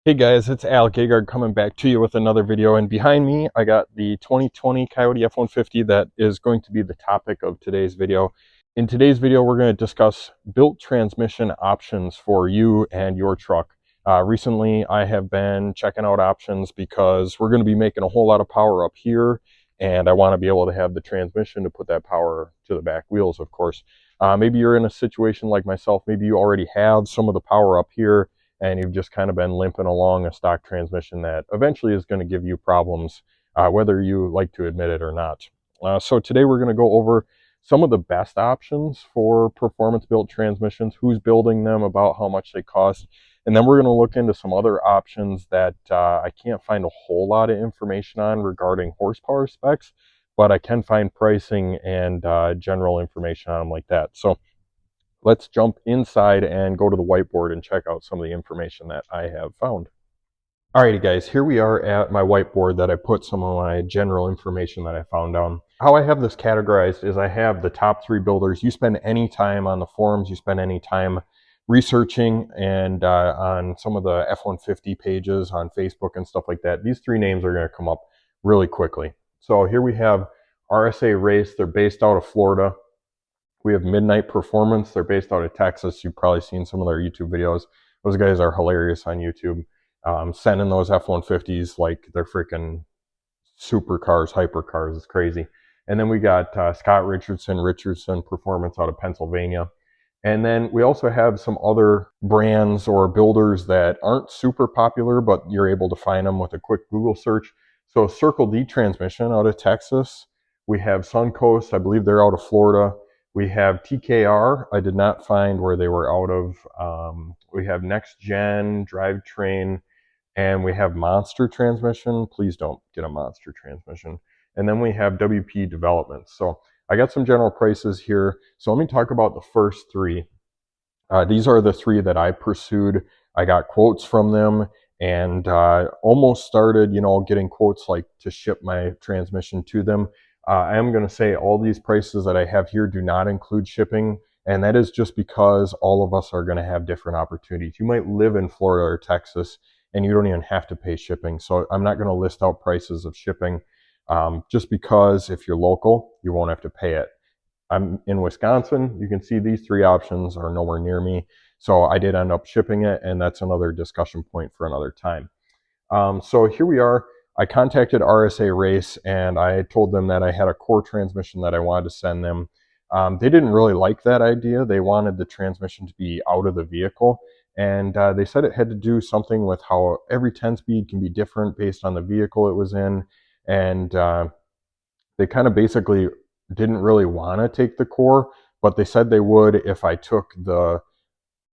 Hey guys, it's Al Gagard coming back to you with another video, and behind me I got the 2020 Coyote F-150 that is going to be the topic of today's video. In today's video we're going to discuss built transmission options for you and your truck. Recently I have been checking out options because we're going to be making a whole lot of power up here, and I want to be able to have the transmission to put that power to the back wheels, of course. Maybe you're in a situation like myself, maybe you already have some of the power up here and you've just kind of been limping along a stock transmission that eventually is going to give you problems, whether you like to admit it or not. So today we're going to go over some of the best options for performance-built transmissions, who's building them, about how much they cost, and then we're going to look into some other options that I can't find a whole lot of information on regarding horsepower specs, but I can find pricing and general information on them like that. So let's jump inside and go to the whiteboard and check out some of the information that I have found. Alrighty guys, here we are at my whiteboard that I put some of my general information that I found down. How I have this categorized is I have the top three builders. You spend any time on the forums, you spend any time researching and on some of the F-150 pages on Facebook and stuff like that, these three names are going to come up really quickly. So here we have RSA Race. They're based out of Florida. We have Midnight Performance. They're based out of Texas. You've probably seen some of their YouTube videos. Those guys are hilarious on YouTube. Sending those F-150s like they're freaking supercars, hypercars. It's crazy. And then we got Scott Richardson Performance out of Pennsylvania. And then we also have some other brands or builders that aren't super popular, but you're able to find them with a quick Google search. So Circle D Transmission out of Texas. We have Suncoast. I believe they're out of Florida. We have TKR. I did not find where they were out of. We have Next Gen Drivetrain, and we have Monster Transmission. Please don't get a Monster Transmission. And then we have WP Development. So I got some general prices here. So let me talk about the first three. These are the three that I pursued. I got quotes from them and almost started, getting quotes like to ship my transmission to them. I am going to say all these prices that I have here do not include shipping, and that is just because all of us are going to have different opportunities. You might live in Florida or Texas and you don't even have to pay shipping. So I'm not going to list out prices of shipping just because if you're local, you won't have to pay it. I'm in Wisconsin. You can see these three options are nowhere near me. So I did end up shipping it, and that's another discussion point for another time. So here we are. I contacted RSA Race and I told them that I had a core transmission that I wanted to send them. They didn't really like that idea. They wanted the transmission to be out of the vehicle. And they said it had to do something with how every 10-speed can be different based on the vehicle it was in. And they kind of basically didn't really want to take the core, but they said they would if I took the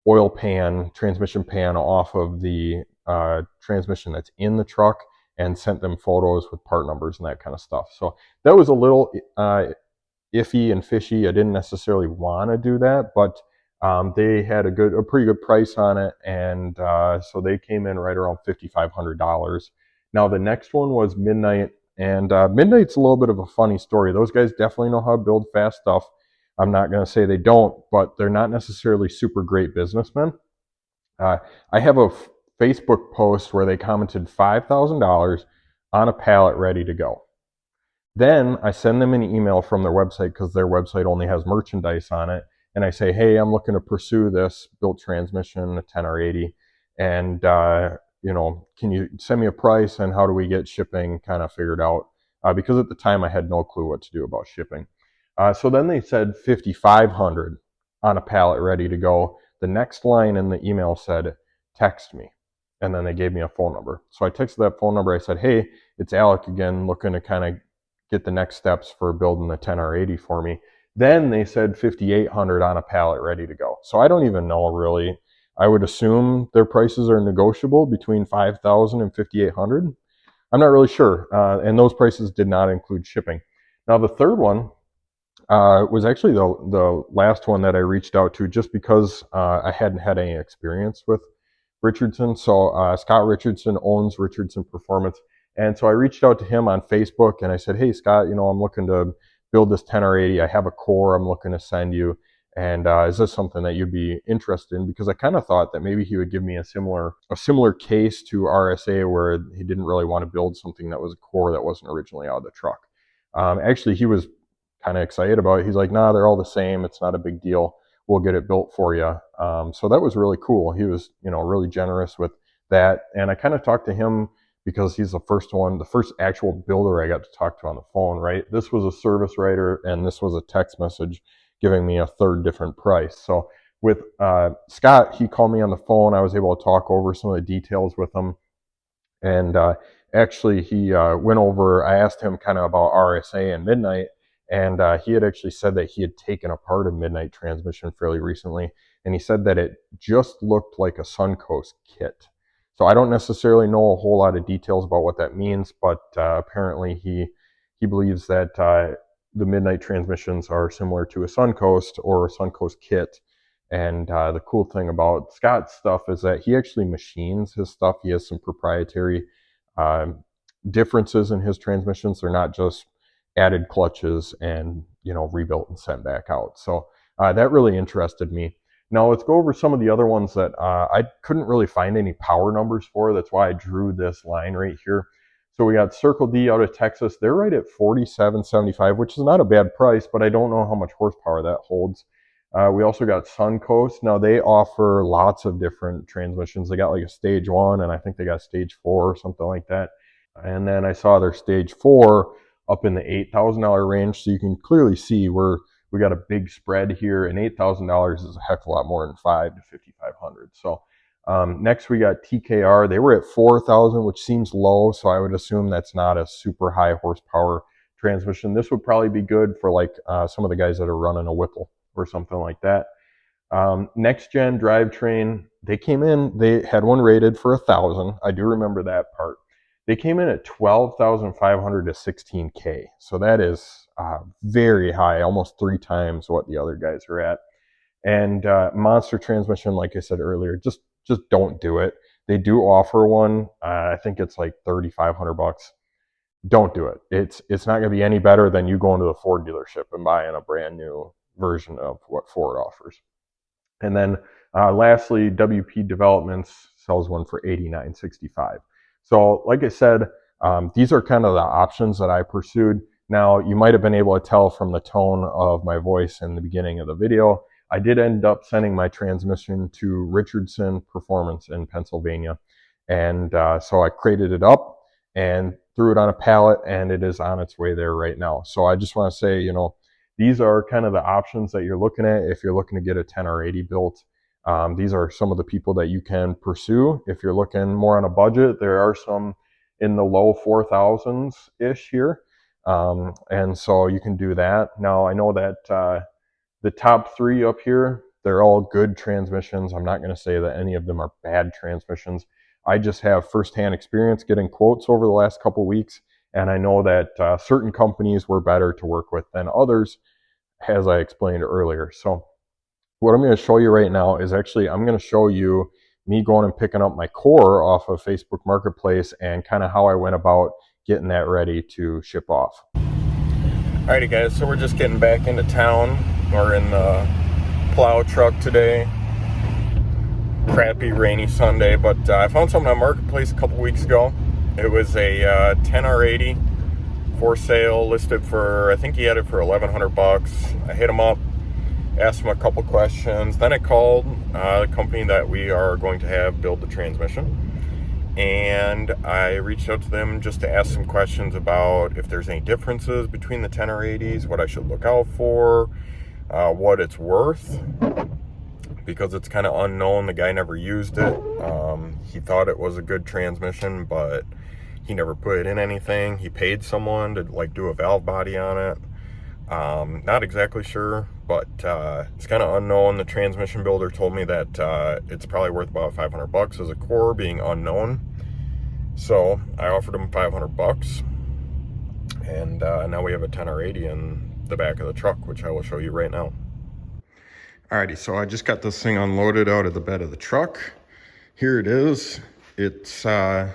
oil pan, transmission pan off of the transmission that's in the truck and sent them photos with part numbers and that kind of stuff. So that was a little iffy and fishy. I didn't necessarily want to do that, but they had a pretty good price on it, and so they came in right around $5,500. Now the next one was Midnight, and Midnight's a little bit of a funny story. Those guys definitely know how to build fast stuff. I'm not going to say they don't, but they're not necessarily super great businessmen. I have a Facebook post where they commented $5,000 on a pallet ready to go. Then I send them an email from their website because their website only has merchandise on it. And I say, hey, I'm looking to pursue this built transmission, a 10R80. And, can you send me a price and how do we get shipping kind of figured out? Because at the time I had no clue what to do about shipping. So then they said $5,500 on a pallet ready to go. The next line in the email said, text me. And then they gave me a phone number. So I texted that phone number. I said, hey, it's Alec again, looking to kind of get the next steps for building the 10R80 for me. Then they said $5,800 on a pallet ready to go. So I don't even know really. I would assume their prices are negotiable between $5,000 and $5,800. I'm not really sure. And those prices did not include shipping. Now the third one was actually the last one that I reached out to just because I hadn't had any experience with Richardson. So Scott Richardson owns Richardson Performance. And so I reached out to him on Facebook and I said, hey, Scott, I'm looking to build this 10R80. I have a core I'm looking to send you. And is this something that you'd be interested in? Because I kind of thought that maybe he would give me a similar case to RSA, where he didn't really want to build something that was a core that wasn't originally out of the truck. Actually, he was kind of excited about it. He's like, nah, they're all the same. It's not a big deal. We'll get it built for you. So that was really cool. He was, really generous with that. And I kind of talked to him because he's the first actual builder I got to talk to on the phone, right? This was a service writer, and this was a text message giving me a third different price. So with Scott, he called me on the phone. I was able to talk over some of the details with him. And actually, he went over, I asked him kind of about RSA and Midnight, and he had actually said that he had taken apart a Midnight transmission fairly recently, and he said that it just looked like a Suncoast kit. So I don't necessarily know a whole lot of details about what that means, but apparently he believes that the Midnight transmissions are similar to a Suncoast or a Suncoast kit. And the cool thing about Scott's stuff is that he actually machines his stuff. He has some proprietary differences in his transmissions. They're not just added clutches and rebuilt and sent back out. So that really interested me. Now let's go over some of the other ones that I couldn't really find any power numbers for. That's why I drew this line right here. So we got Circle D out of Texas. They're right at $47.75, which is not a bad price, but I don't know how much horsepower that holds. We also got Suncoast. Now they offer lots of different transmissions. They got like a stage 1, and I think they got stage 4 or something like that. And then I saw their stage 4 up in the $8,000 range. So you can clearly see we got a big spread here, and $8,000 is a heck of a lot more than $5,000 to $5,500. So next we got TKR. They were at $4,000, which seems low. So I would assume that's not a super high horsepower transmission. This would probably be good for like some of the guys that are running a Whipple or something like that. Next gen drivetrain, they came in, they had one rated for 1,000. I do remember that part. They came in at 12,500 to 16K. So that is very high, almost 3 times what the other guys are at. And monster transmission, like I said earlier, just don't do it. They do offer one. I think it's like $3,500. Don't do it. It's not going to be any better than you going to the Ford dealership and buying a brand new version of what Ford offers. And then lastly, WP Developments sells one for $89.65. So like I said, these are kind of the options that I pursued. Now, you might have been able to tell from the tone of my voice in the beginning of the video, I did end up sending my transmission to Richardson Performance in Pennsylvania. And so I crated it up and threw it on a pallet, and it is on its way there right now. So I just want to say, these are kind of the options that you're looking at if you're looking to get a 10R80 built. These are some of the people that you can pursue. If you're looking more on a budget, there are some in the low 4,000s-ish here. And so you can do that. Now, I know that the top 3 up here, they're all good transmissions. I'm not going to say that any of them are bad transmissions. I just have firsthand experience getting quotes over the last couple of weeks. And I know that certain companies were better to work with than others, as I explained earlier. So what I'm going to show you right now is actually, I'm going to show you me going and picking up my core off of Facebook Marketplace and kind of how I went about getting that ready to ship off. Alrighty guys, so we're just getting back into town. We're in the plow truck today. Crappy rainy Sunday, but I found something on Marketplace a couple weeks ago. It was a 10R80 for sale, listed for, I think he had it for $1,100. I hit him up, asked him a couple questions. Then I called the company that we are going to have build the transmission. And I reached out to them just to ask some questions about if there's any differences between the 10R80s, what I should look out for, what it's worth. Because it's kind of unknown. The guy never used it. He thought it was a good transmission, but he never put in anything. He paid someone to like do a valve body on it. Not exactly sure, but it's kind of unknown. The transmission builder told me that it's probably worth about $500 as a core, being unknown. So I offered him $500, and now we have a 10R80 in the back of the truck, which I will show you right now. Alrighty, so I just got this thing unloaded out of the bed of the truck. Here it is. It's a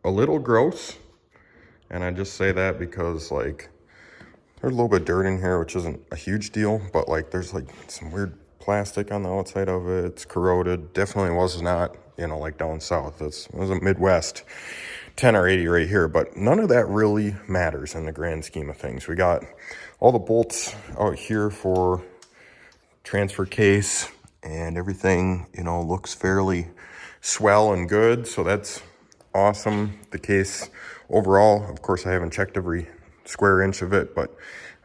little gross, and I just say that because, like, There's a little bit of dirt in here, which isn't a huge deal, but like there's like some weird plastic on the outside of it. It's corroded. Definitely was not, you know, like down south. It was a Midwest 10 or 80 right here, but none of that really matters in the grand scheme of things. We got all the bolts out here for transfer case, and everything, you know, looks fairly swell and good, so that's awesome. The case overall, of course, I haven't checked every square inch of it, but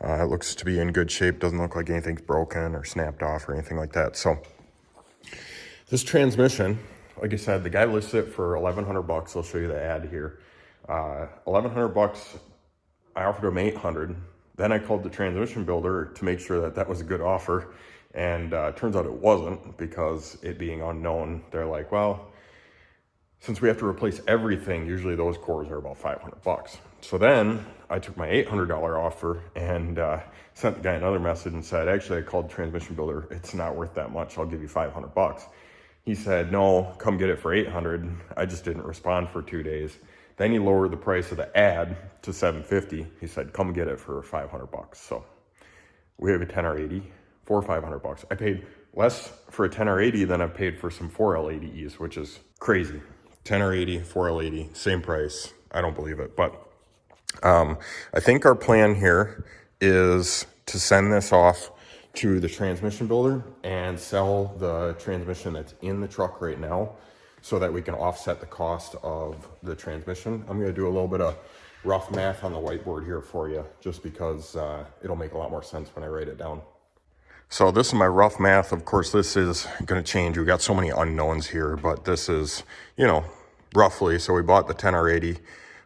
it looks to be in good shape. Doesn't look like anything's broken or snapped off or anything like that. So this transmission, like I said, the guy listed it for 1,100 bucks. I'll show you the ad here. 1,100 bucks. I offered him 800. Then I called the transmission builder to make sure that that was a good offer, and turns out it wasn't, because it being unknown, they're like, well, since we have to replace everything, usually those cores are about 500 bucks. So then I took my $800 offer and sent the guy another message and said, actually, I called the transmission builder. It's not worth that much. I'll give you 500 bucks. He said, no, come get it for 800. I just didn't respond for 2 days. Then he lowered the price of the ad to 750. He said, come get it for 500 bucks. So we have a 10 or 80 for 500 bucks. I paid less for a 10 or 80 than I paid for some 4L80Es, which is crazy. 10 or 80, 4L80, same price. I don't believe it. But I think our plan here is to send this off to the transmission builder and sell the transmission that's in the truck right now, so that we can offset the cost of the transmission. I'm going to do a little bit of rough math on the whiteboard here for you, just because it'll make a lot more sense when I write it down. So this is my rough math. Of course, this is going to change. We got so many unknowns here, but this is, you know, roughly. So we bought the 10 or 80,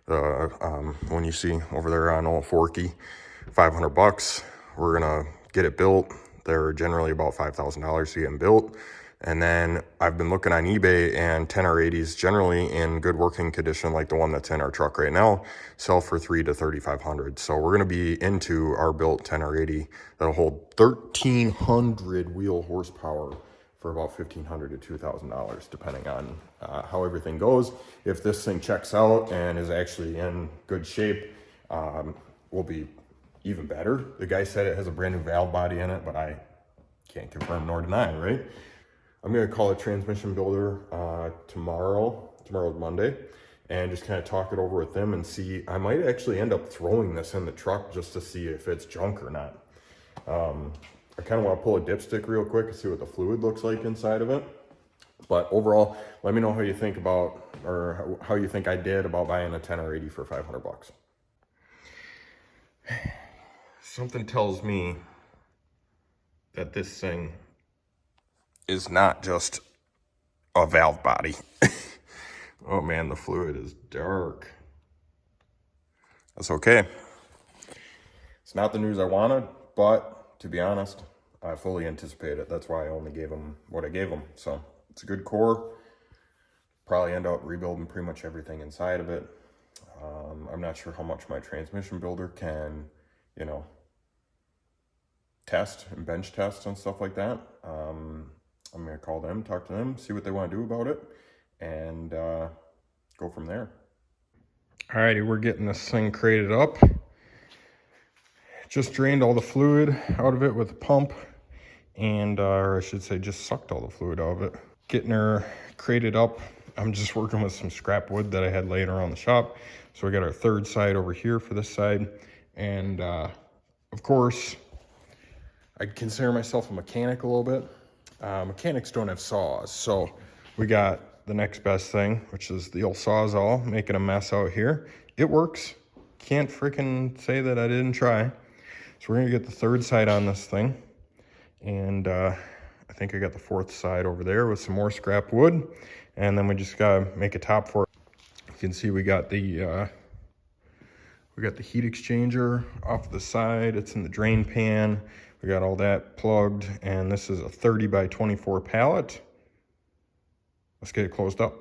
the one you see over there on Old Forky, 500 bucks. We're going to get it built. They're generally about $5,000 to get them built. And then I've been looking on eBay, and 10 or 80s, generally in good working condition, like the one that's in our truck right now, sell for $300 to $3,500. So we're going to be into our built 10 or 80 that'll hold 1,300 wheel horsepower for about $1,500 to $2,000, depending on how everything goes. If this thing checks out and is actually in good shape, will be even better. The guy said it has a brand new valve body in it, but I can't confirm nor deny, right? I'm going to call a transmission builder tomorrow. Tomorrow's Monday, and just kind of talk it over with them and see. I might actually end up throwing this in the truck just to see if it's junk or not. I kind of want to pull a dipstick real quick and see what the fluid looks like inside of it. But overall, let me know how you think about, or how you think I did about buying a 10 or 80 for 500 bucks. Something tells me that this thing is not just a valve body. Oh man, the fluid is dark. That's okay. It's not the news I wanted, but to be honest, I fully anticipated it. That's why I only gave them what I gave them. So it's a good core. Probably end up rebuilding pretty much everything inside of it. I'm not sure how much my transmission builder can, you know, test and bench test and stuff like that. I'm going to call them, talk to them, see what they want to do about it, and go from there. Alrighty, we're getting this thing crated up. Just drained all the fluid out of it with a pump, and or I should say just sucked all the fluid out of it. Getting her crated up. I'm just working with some scrap wood that I had laying around the shop. So we got our third side over here for this side, and of course, I'd consider myself a mechanic a little bit. Mechanics don't have saws, so we got the next best thing, which is the old Sawzall, making a mess out here. It works. Can't freaking say that I didn't try. So we're gonna get the third side on this thing, and I think I got the fourth side over there with some more scrap wood, and then we just gotta make a top for it. You can see we got the heat exchanger off the side. It's in the drain pan. We got all that plugged, and this is a 30 by 24 pallet. Let's get it closed up.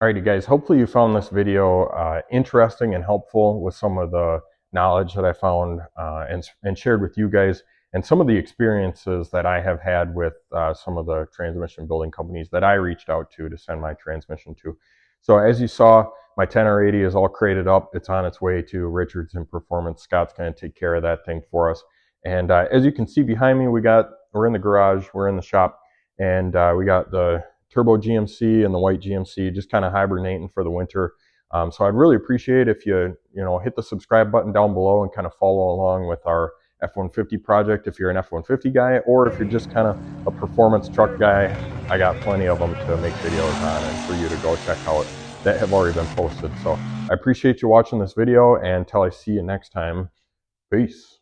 Alrighty guys, hopefully you found this video interesting and helpful with some of the knowledge that I found and shared with you guys, and some of the experiences that I have had with some of the transmission building companies that I reached out to send my transmission to. So as you saw, my 10R80 is all crated up. It's on its way to Richardson Performance. Scott's going to take care of that thing for us. And as you can see behind me, we're in the garage, we're in the shop, and we got the turbo GMC and the white GMC just kind of hibernating for the winter. So I'd really appreciate if you hit the subscribe button down below and kind of follow along with our F-150 project if you're an F-150 guy, or if you're just kind of a performance truck guy. I got plenty of them to make videos on and for you to go check out that have already been posted. So I appreciate you watching this video, and until I see you next time, peace.